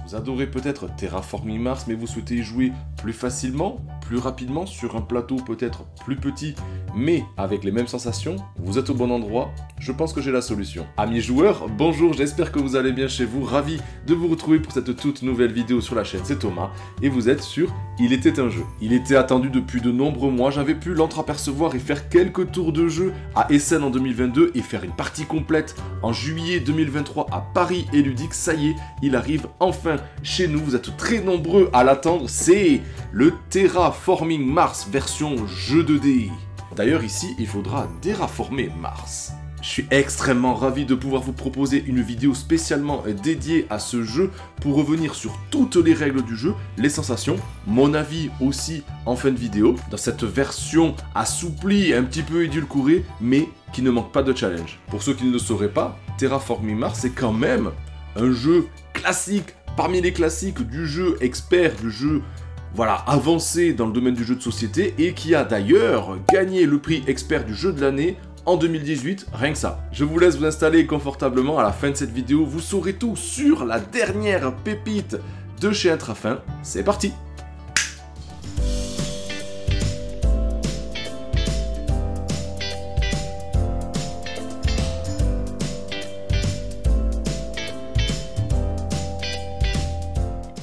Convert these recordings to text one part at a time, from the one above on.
Vous adorez peut-être Terraforming Mars, mais vous souhaitez y jouer plus facilement, plus rapidement, sur un plateau peut-être plus petit, mais avec les mêmes sensations? Vous êtes au bon endroit, je pense que j'ai la solution. Amis joueurs, bonjour, j'espère que vous allez bien chez vous, ravi de vous retrouver pour cette toute nouvelle vidéo sur la chaîne, c'est Thomas, et vous êtes sur Il était un jeu. Il était attendu depuis de nombreux mois, j'avais pu l'entreapercevoir et faire quelques tours de jeu à Essen en 2022 et faire une partie complète en juillet 2023 à Paris et Ludique. Ça y est, il arrive enfin chez nous, vous êtes très nombreux à l'attendre, c'est le Terraforming Mars version jeu 2D. D'ailleurs ici, il faudra terraformer Mars. Je suis extrêmement ravi de pouvoir vous proposer une vidéo spécialement dédiée à ce jeu pour revenir sur toutes les règles du jeu, les sensations, mon avis aussi en fin de vidéo, dans cette version assouplie, un petit peu édulcorée, mais qui ne manque pas de challenge. Pour ceux qui ne le sauraient pas, Terraforming Mars c'est quand même un jeu classique, parmi les classiques du jeu expert, du jeu avancé dans le domaine du jeu de société et qui a d'ailleurs gagné le prix expert du jeu de l'année en 2018, rien que ça. Je vous laisse vous installer confortablement. À la fin de cette vidéo, vous saurez tout sur la dernière pépite de chez Intrafin. C'est parti!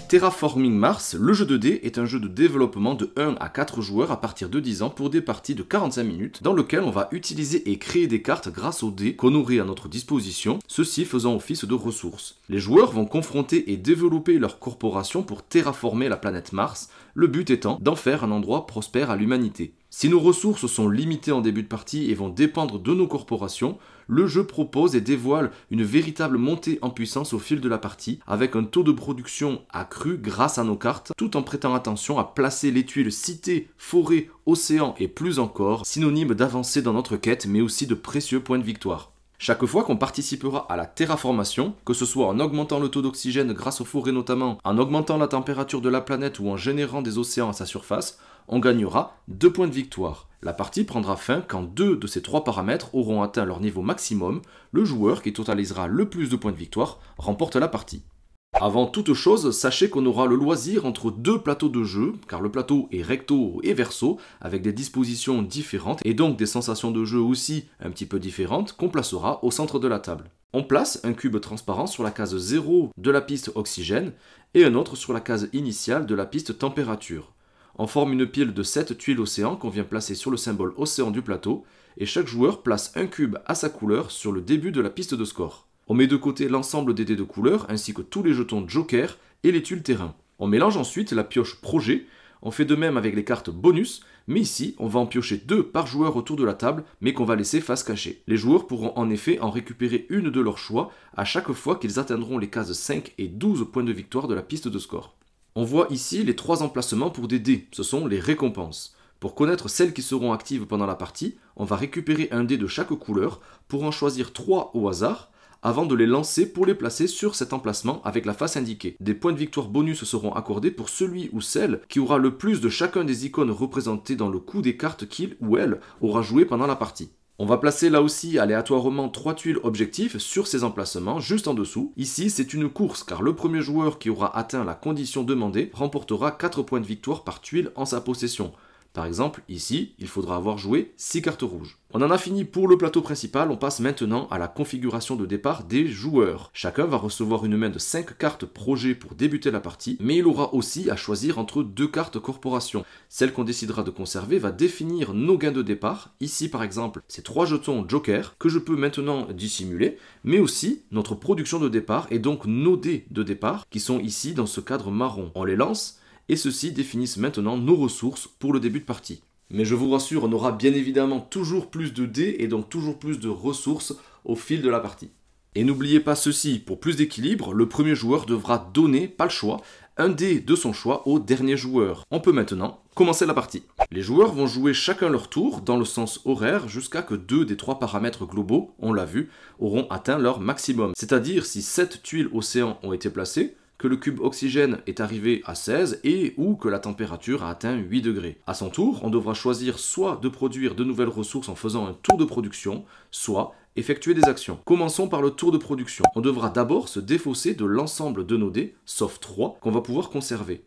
Terraforming Mars, le jeu 2D, est un jeu de développement de 1 à 4 joueurs à partir de 10 ans pour des parties de 45 minutes dans lequel on va utiliser et créer des cartes grâce aux dés qu'on aurait à notre disposition, ceci faisant office de ressources. Les joueurs vont confronter et développer leur corporation pour terraformer la planète Mars, le but étant d'en faire un endroit prospère à l'humanité. Si nos ressources sont limitées en début de partie et vont dépendre de nos corporations, le jeu propose et dévoile une véritable montée en puissance au fil de la partie, avec un taux de production accru grâce à nos cartes, tout en prêtant attention à placer les tuiles cité, forêt, océan et plus encore, synonymes d'avancée dans notre quête, mais aussi de précieux points de victoire. Chaque fois qu'on participera à la terraformation, que ce soit en augmentant le taux d'oxygène grâce aux forêts notamment, en augmentant la température de la planète ou en générant des océans à sa surface, on gagnera 2 points de victoire. La partie prendra fin quand 2 de ces 3 paramètres auront atteint leur niveau maximum. Le joueur qui totalisera le plus de points de victoire remporte la partie. Avant toute chose, sachez qu'on aura le loisir entre 2 plateaux de jeu, car le plateau est recto et verso, avec des dispositions différentes et donc des sensations de jeu aussi un petit peu différentes qu'on placera au centre de la table. On place un cube transparent sur la case 0 de la piste oxygène et un autre sur la case initiale de la piste température. On forme une pile de 7 tuiles océan qu'on vient placer sur le symbole océan du plateau et chaque joueur place un cube à sa couleur sur le début de la piste de score. On met de côté l'ensemble des dés de couleur ainsi que tous les jetons joker et les tuiles terrain. On mélange ensuite la pioche projet, on fait de même avec les cartes bonus, mais ici on va en piocher 2 par joueur autour de la table mais qu'on va laisser face cachée. Les joueurs pourront en effet en récupérer une de leur choix à chaque fois qu'ils atteindront les cases 5 et 12 points de victoire de la piste de score. On voit ici les 3 emplacements pour des dés, ce sont les récompenses. Pour connaître celles qui seront actives pendant la partie, on va récupérer un dé de chaque couleur pour en choisir 3 au hasard, avant de les lancer pour les placer sur cet emplacement avec la face indiquée. Des points de victoire bonus seront accordés pour celui ou celle qui aura le plus de chacun des icônes représentées dans le coup des cartes qu'il ou elle aura joué pendant la partie. On va placer là aussi aléatoirement 3 tuiles objectifs sur ces emplacements, juste en dessous. Ici, c'est une course, car le premier joueur qui aura atteint la condition demandée remportera 4 points de victoire par tuile en sa possession. Par exemple, ici, il faudra avoir joué 6 cartes rouges. On en a fini pour le plateau principal, on passe maintenant à la configuration de départ des joueurs. Chacun va recevoir une main de 5 cartes projet pour débuter la partie, mais il aura aussi à choisir entre 2 cartes corporation. Celle qu'on décidera de conserver va définir nos gains de départ. Ici par exemple, c'est 3 jetons joker que je peux maintenant dissimuler, mais aussi notre production de départ et donc nos dés de départ qui sont ici dans ce cadre marron. On les lance et ceux-ci définissent maintenant nos ressources pour le début de partie. Mais je vous rassure, on aura bien évidemment toujours plus de dés et donc toujours plus de ressources au fil de la partie. Et n'oubliez pas ceci, pour plus d'équilibre, le premier joueur devra donner, pas le choix, un dé de son choix au dernier joueur. On peut maintenant commencer la partie. Les joueurs vont jouer chacun leur tour dans le sens horaire jusqu'à que 2 des 3 paramètres globaux, on l'a vu, auront atteint leur maximum. C'est-à-dire si 7 tuiles océan ont été placées, que le cube oxygène est arrivé à 16 et ou que la température a atteint 8 degrés. À son tour, on devra choisir soit de produire de nouvelles ressources en faisant un tour de production, soit effectuer des actions. Commençons par le tour de production. On devra d'abord se défausser de l'ensemble de nos dés, sauf 3, qu'on va pouvoir conserver.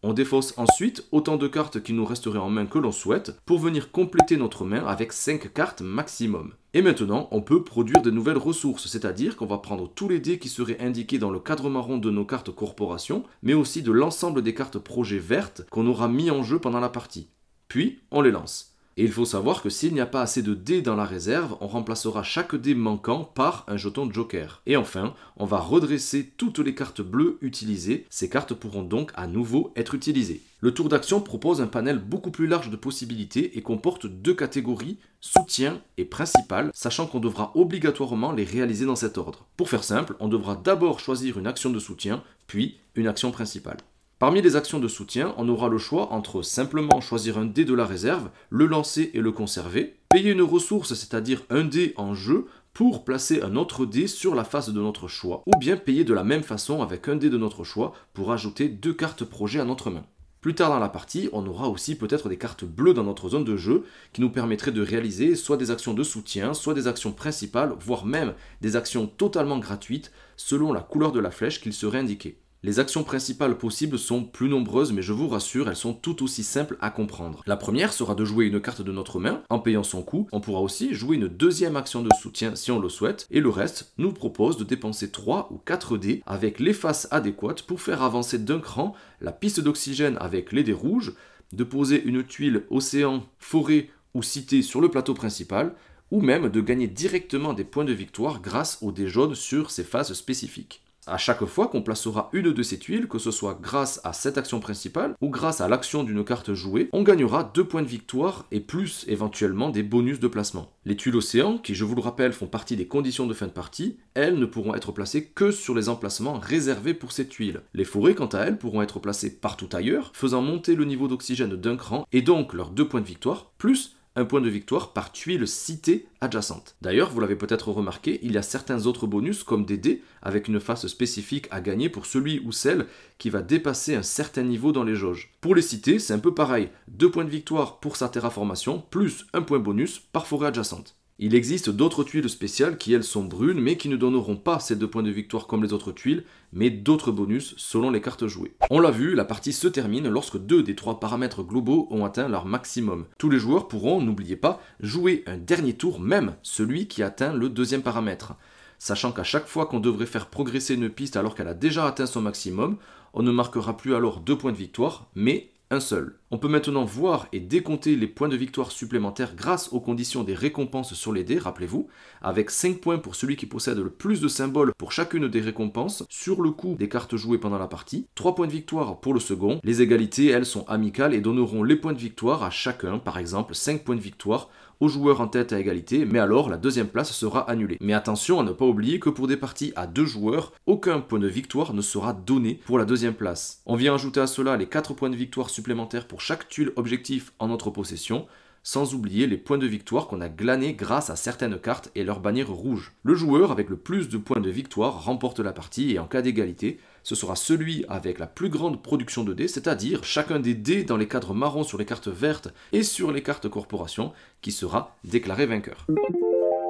On défausse ensuite autant de cartes qui nous resteraient en main que l'on souhaite pour venir compléter notre main avec 5 cartes maximum. Et maintenant, on peut produire de nouvelles ressources, c'est-à-dire qu'on va prendre tous les dés qui seraient indiqués dans le cadre marron de nos cartes corporation, mais aussi de l'ensemble des cartes projet vertes qu'on aura mis en jeu pendant la partie. Puis, on les lance. Et il faut savoir que s'il n'y a pas assez de dés dans la réserve, on remplacera chaque dé manquant par un jeton joker. Et enfin, on va redresser toutes les cartes bleues utilisées. Ces cartes pourront donc à nouveau être utilisées. Le tour d'action propose un panel beaucoup plus large de possibilités et comporte 2 catégories, soutien et principal, sachant qu'on devra obligatoirement les réaliser dans cet ordre. Pour faire simple, on devra d'abord choisir une action de soutien, puis une action principale. Parmi les actions de soutien, on aura le choix entre simplement choisir un dé de la réserve, le lancer et le conserver, payer une ressource, c'est-à-dire un dé en jeu, pour placer un autre dé sur la face de notre choix, ou bien payer de la même façon avec un dé de notre choix pour ajouter 2 cartes projet à notre main. Plus tard dans la partie, on aura aussi peut-être des cartes bleues dans notre zone de jeu qui nous permettraient de réaliser soit des actions de soutien, soit des actions principales, voire même des actions totalement gratuites selon la couleur de la flèche qu'il serait indiqué. Les actions principales possibles sont plus nombreuses, mais je vous rassure, elles sont tout aussi simples à comprendre. La première sera de jouer une carte de notre main en payant son coût. On pourra aussi jouer une deuxième action de soutien si on le souhaite. Et le reste nous propose de dépenser 3 ou 4 dés avec les faces adéquates pour faire avancer d'un cran la piste d'oxygène avec les dés rouges, de poser une tuile océan, forêt ou cité sur le plateau principal, ou même de gagner directement des points de victoire grâce aux dés jaunes sur ces phases spécifiques. À chaque fois qu'on placera une de ces tuiles, que ce soit grâce à cette action principale ou grâce à l'action d'une carte jouée, on gagnera 2 points de victoire et plus éventuellement des bonus de placement. Les tuiles océan, qui je vous le rappelle font partie des conditions de fin de partie, elles ne pourront être placées que sur les emplacements réservés pour ces tuiles. Les forêts, quant à elles, pourront être placées partout ailleurs, faisant monter le niveau d'oxygène d'un cran et donc leurs 2 points de victoire, plus un point de victoire par tuile citée adjacente. D'ailleurs, vous l'avez peut-être remarqué, il y a certains autres bonus comme des dés avec une face spécifique à gagner pour celui ou celle qui va dépasser un certain niveau dans les jauges. Pour les cités, c'est un peu pareil, 2 points de victoire pour sa terraformation plus un point bonus par forêt adjacente. Il existe d'autres tuiles spéciales qui elles sont brunes mais qui ne donneront pas ces 2 points de victoire comme les autres tuiles, mais d'autres bonus selon les cartes jouées. On l'a vu, la partie se termine lorsque 2 des 3 paramètres globaux ont atteint leur maximum. Tous les joueurs pourront, n'oubliez pas, jouer un dernier tour, même celui qui atteint le 2e paramètre. Sachant qu'à chaque fois qu'on devrait faire progresser une piste alors qu'elle a déjà atteint son maximum, on ne marquera plus alors 2 points de victoire, mais un seul. On peut maintenant voir et décompter les points de victoire supplémentaires grâce aux conditions des récompenses sur les dés, rappelez-vous, avec 5 points pour celui qui possède le plus de symboles pour chacune des récompenses sur le coup des cartes jouées pendant la partie, 3 points de victoire pour le second. Les égalités, elles, sont amicales et donneront les points de victoire à chacun, par exemple 5 points de victoire au joueur en tête à égalité, mais alors la 2e place sera annulée. Mais attention à ne pas oublier que pour des parties à 2 joueurs, aucun point de victoire ne sera donné pour la 2e place. On vient ajouter à cela les 4 points de victoire supplémentaires pour chaque tuile objectif en notre possession, sans oublier les points de victoire qu'on a glanés grâce à certaines cartes et leur bannière rouge. Le joueur avec le plus de points de victoire remporte la partie et en cas d'égalité, ce sera celui avec la plus grande production de dés, c'est-à-dire chacun des dés dans les cadres marrons sur les cartes vertes et sur les cartes corporation, qui sera déclaré vainqueur.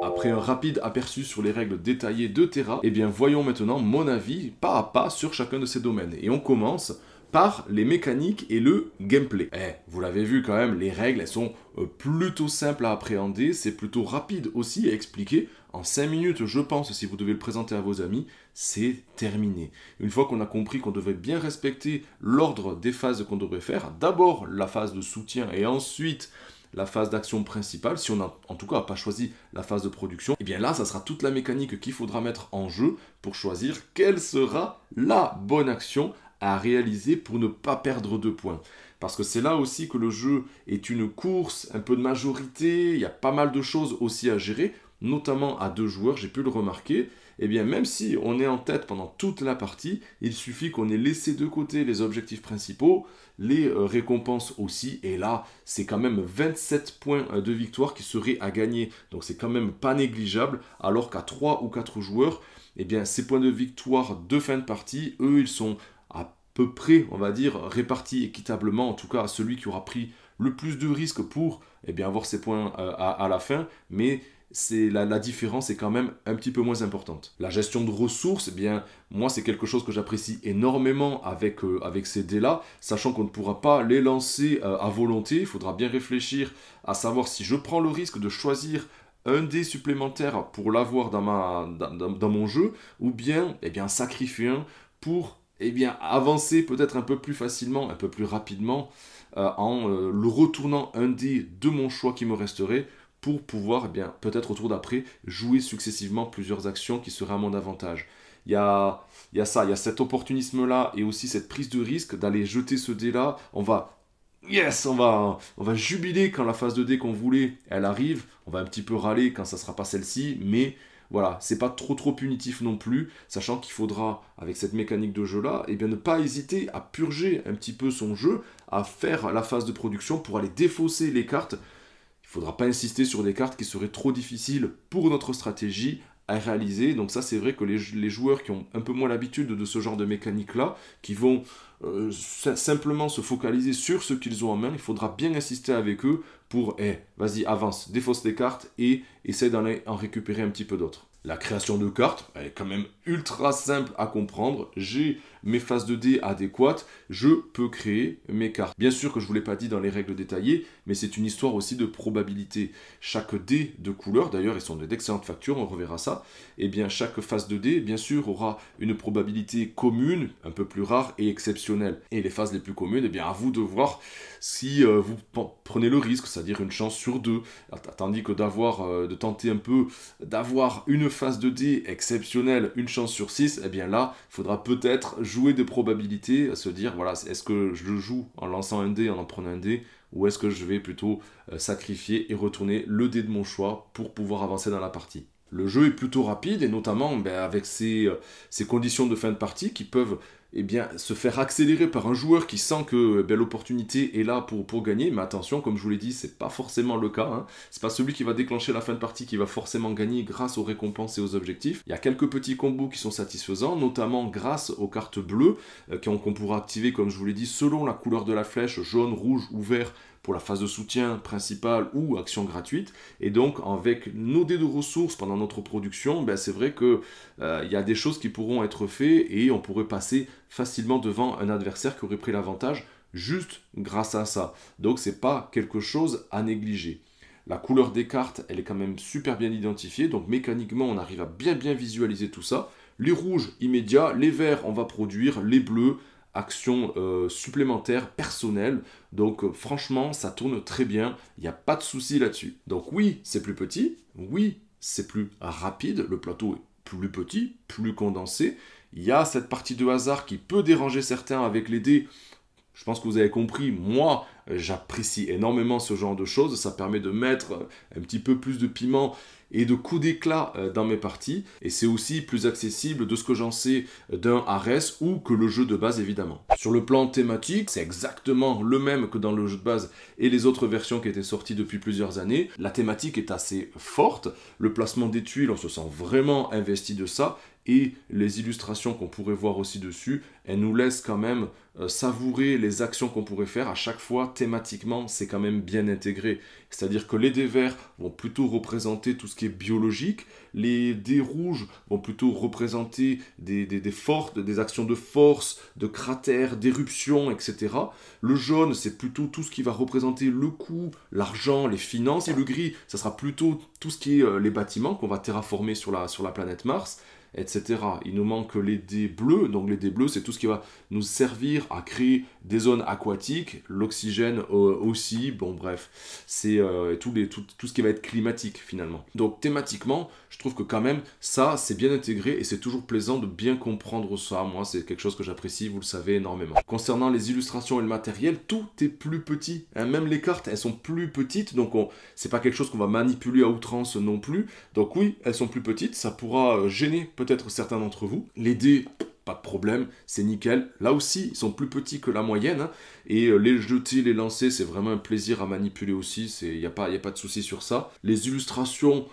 Après un rapide aperçu sur les règles détaillées de Terra, eh bien voyons maintenant mon avis pas à pas sur chacun de ces domaines. Et on commence par les mécaniques et le gameplay. Vous l'avez vu quand même, les règles elles sont plutôt simples à appréhender, c'est plutôt rapide aussi à expliquer. En 5 minutes, je pense, si vous devez le présenter à vos amis, c'est terminé. Une fois qu'on a compris qu'on devrait bien respecter l'ordre des phases qu'on devrait faire, d'abord la phase de soutien et ensuite la phase d'action principale, si on n'a en tout cas pas choisi la phase de production, et bien là, ça sera toute la mécanique qu'il faudra mettre en jeu pour choisir quelle sera la bonne action à réaliser pour ne pas perdre de points. Parce que c'est là aussi que le jeu est une course, un peu de majorité, il y a pas mal de choses aussi à gérer, notamment à 2 joueurs, j'ai pu le remarquer. Eh bien, même si on est en tête pendant toute la partie, il suffit qu'on ait laissé de côté les objectifs principaux, les récompenses aussi, et là, c'est quand même 27 points de victoire qui seraient à gagner. Donc c'est quand même pas négligeable, alors qu'à 3 ou 4 joueurs, eh bien, ces points de victoire de fin de partie, eux, ils sont à peu près, on va dire, répartis équitablement, en tout cas à celui qui aura pris le plus de risques pour avoir ses points à la fin, mais la différence est quand même un petit peu moins importante. La gestion de ressources, eh bien, moi, c'est quelque chose que j'apprécie énormément avec ces dés-là, sachant qu'on ne pourra pas les lancer à volonté. Il faudra bien réfléchir à savoir si je prends le risque de choisir un dé supplémentaire pour l'avoir dans mon jeu, ou bien, eh bien sacrifier un pour avancer peut-être un peu plus facilement, un peu plus rapidement, en le retournant un dé de mon choix qui me resterait, pour pouvoir, peut-être au tour d'après, jouer successivement plusieurs actions qui seraient à mon avantage. Il y a cet opportunisme-là, et aussi cette prise de risque d'aller jeter ce dé-là. Yes, on va jubiler quand la phase de dé qu'on voulait, elle arrive. On va un petit peu râler quand ça sera pas celle-ci, mais voilà, c'est pas trop punitif non plus, sachant qu'il faudra, avec cette mécanique de jeu-là, ne pas hésiter à purger un petit peu son jeu, à faire la phase de production pour aller défausser les cartes. Il faudra pas insister sur des cartes qui seraient trop difficiles pour notre stratégie à réaliser. Donc ça, c'est vrai que les joueurs qui ont un peu moins l'habitude de ce genre de mécanique-là, qui vont simplement se focaliser sur ce qu'ils ont en main, il faudra bien insister avec eux pour vas-y, avance, défausse les cartes et essaie d'en récupérer un petit peu d'autres. La création de cartes, elle est quand même ultra simple à comprendre. J'ai mes phases de dés adéquates, je peux créer mes cartes. Bien sûr que je ne vous l'ai pas dit dans les règles détaillées, mais c'est une histoire aussi de probabilité. Chaque dé de couleur, d'ailleurs, ils sont d'excellentes factures, on reverra ça, chaque phase de dé, bien sûr, aura une probabilité commune, un peu plus rare et exceptionnelle. Et les phases les plus communes, à vous de voir si vous prenez le risque, c'est-à-dire une chance sur 2, tandis que de tenter un peu d'avoir une phase de dé exceptionnelle, une chance sur 6, là, il faudra peut-être jouer des probabilités, à se dire, voilà, est-ce que je le joue en lançant un dé, en prenant un dé, ou est-ce que je vais plutôt sacrifier et retourner le dé de mon choix pour pouvoir avancer dans la partie. Le jeu est plutôt rapide, et notamment avec ces conditions de fin de partie qui peuvent se faire accélérer par un joueur qui sent que l'opportunité est là pour gagner. Mais attention, comme je vous l'ai dit, c'est pas forcément le cas. Hein. C'est pas celui qui va déclencher la fin de partie qui va forcément gagner grâce aux récompenses et aux objectifs. Il y a quelques petits combos qui sont satisfaisants, notamment grâce aux cartes bleues qu'on pourra activer, comme je vous l'ai dit, selon la couleur de la flèche, jaune, rouge ou vert, pour la phase de soutien principale ou action gratuite. Et donc, avec nos dés de ressources pendant notre production, c'est vrai qu'il y a des choses qui pourront être faites et on pourrait passer facilement devant un adversaire qui aurait pris l'avantage juste grâce à ça. Donc, c'est pas quelque chose à négliger. La couleur des cartes, elle est quand même super bien identifiée. Donc, mécaniquement, on arrive à bien visualiser tout ça. Les rouges, immédiats. Les verts, on va produire. Les bleus, action supplémentaire, personnelle. Donc franchement, ça tourne très bien. Il n'y a pas de souci là-dessus. Donc oui, c'est plus petit. Oui, c'est plus rapide. Le plateau est plus petit, plus condensé. Il y a cette partie de hasard qui peut déranger certains avec les dés. Je pense que vous avez compris, moi, j'apprécie énormément ce genre de choses. Ça permet de mettre un petit peu plus de piment et de coups d'éclat dans mes parties. Et c'est aussi plus accessible de ce que j'en sais d'un Ares ou que le jeu de base, évidemment. Sur le plan thématique, c'est exactement le même que dans le jeu de base et les autres versions qui étaient sorties depuis plusieurs années. La thématique est assez forte. Le placement des tuiles, on se sent vraiment investi de ça. Et les illustrations qu'on pourrait voir aussi dessus, elles nous laissent quand même savourer les actions qu'on pourrait faire. À chaque fois, thématiquement, c'est quand même bien intégré. C'est-à-dire que les dés verts vont plutôt représenter tout ce qui est biologique, les dés rouges vont plutôt représenter des actions de force, de cratères, d'éruptions, etc. Le jaune, c'est plutôt tout ce qui va représenter le coût, l'argent, les finances. Et le gris, ça sera plutôt tout ce qui est les bâtiments qu'on va terraformer sur la planète Mars, etc. Il nous manque les dés bleus. Donc les dés bleus, c'est tout ce qui va nous servir à créer des zones aquatiques, l'oxygène aussi, bon bref, c'est tout ce qui va être climatique finalement. Donc thématiquement, je trouve que quand même, ça, c'est bien intégré et c'est toujours plaisant de bien comprendre ça. Moi, c'est quelque chose que j'apprécie, vous le savez, énormément. Concernant les illustrations et le matériel, tout est plus petit. Hein, même les cartes, elles sont plus petites, donc c'est pas quelque chose qu'on va manipuler à outrance non plus. Donc oui, elles sont plus petites, ça pourra gêner peut-être certains d'entre vous. Les dés, pas de problème, c'est nickel. Là aussi, ils sont plus petits que la moyenne. Hein, et les jeter, les lancer, c'est vraiment un plaisir à manipuler aussi. Il n'y a pas de souci sur ça. Les illustrations,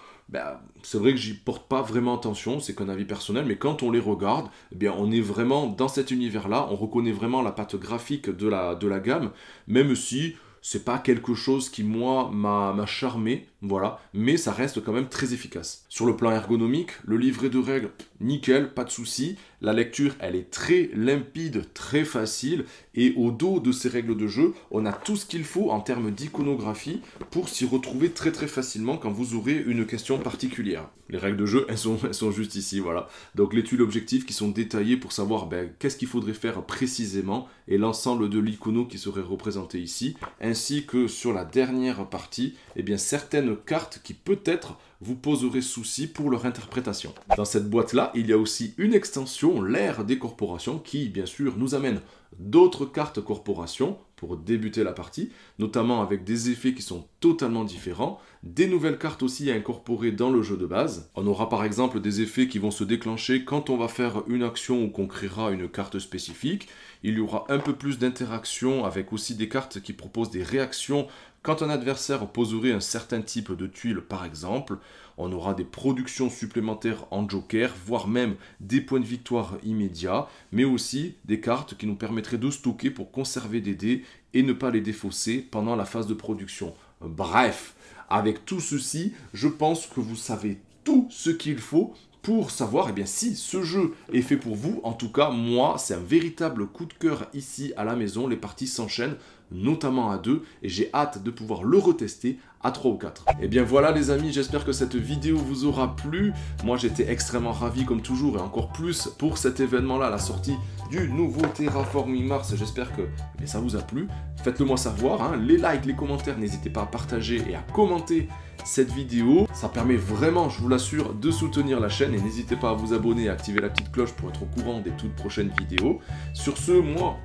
c'est vrai que j'y porte pas vraiment attention, c'est qu'un avis personnel, mais quand on les regarde, on est vraiment dans cet univers-là, on reconnaît vraiment la patte graphique de la gamme, même si c'est pas quelque chose qui, moi, m'a charmé, voilà, mais ça reste quand même très efficace. Sur le plan ergonomique, le livret de règles, nickel, pas de souci. La lecture, elle est très limpide, très facile, et au dos de ces règles de jeu, on a tout ce qu'il faut en termes d'iconographie pour s'y retrouver très très facilement quand vous aurez une question particulière. Les règles de jeu, elles sont juste ici, voilà. Donc les tuiles objectifs qui sont détaillées pour savoir qu'est-ce qu'il faudrait faire précisément, et l'ensemble de l'icono qui serait représenté ici, ainsi que sur la dernière partie, eh bien certaines cartes qui peut-être vous poseraient souci pour leur interprétation. Dans cette boîte-là, il y a aussi une extension, l'ère des corporations, qui bien sûr nous amène d'autres cartes corporations pour débuter la partie, notamment avec des effets qui sont totalement différents, des nouvelles cartes aussi à incorporer dans le jeu de base. On aura par exemple des effets qui vont se déclencher quand on va faire une action ou qu'on créera une carte spécifique. Il y aura un peu plus d'interaction avec aussi des cartes qui proposent des réactions quand un adversaire poserait un certain type de tuile par exemple. On aura des productions supplémentaires en joker, voire même des points de victoire immédiats, mais aussi des cartes qui nous permettraient de stocker pour conserver des dés et ne pas les défausser pendant la phase de production. Bref, avec tout ceci, je pense que vous savez tout ce qu'il faut pour savoir eh bien, si ce jeu est fait pour vous. En tout cas, moi, c'est un véritable coup de cœur ici à la maison. Les parties s'enchaînent, notamment à 2, et j'ai hâte de pouvoir le retester à 3 ou 4. Et bien voilà les amis, j'espère que cette vidéo vous aura plu. Moi j'étais extrêmement ravi comme toujours, et encore plus pour cet événement-là, la sortie du nouveau Terraforming Mars. J'espère que ça vous a plu. Faites-le moi savoir, hein. Les likes, les commentaires, n'hésitez pas à partager et à commenter cette vidéo. Ça permet vraiment, je vous l'assure, de soutenir la chaîne, et n'hésitez pas à vous abonner et à activer la petite cloche pour être au courant des toutes prochaines vidéos. Sur ce, moi,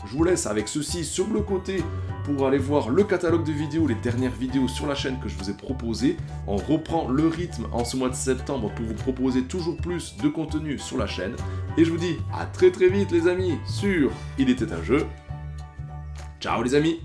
je vous laisse avec ceci sur le côté pour aller voir le catalogue de vidéos, les dernières vidéos sur la chaîne que je vous ai proposées. On reprend le rythme en ce mois de septembre pour vous proposer toujours plus de contenu sur la chaîne. Et je vous dis à très très vite les amis sur Il était un jeu. Ciao les amis!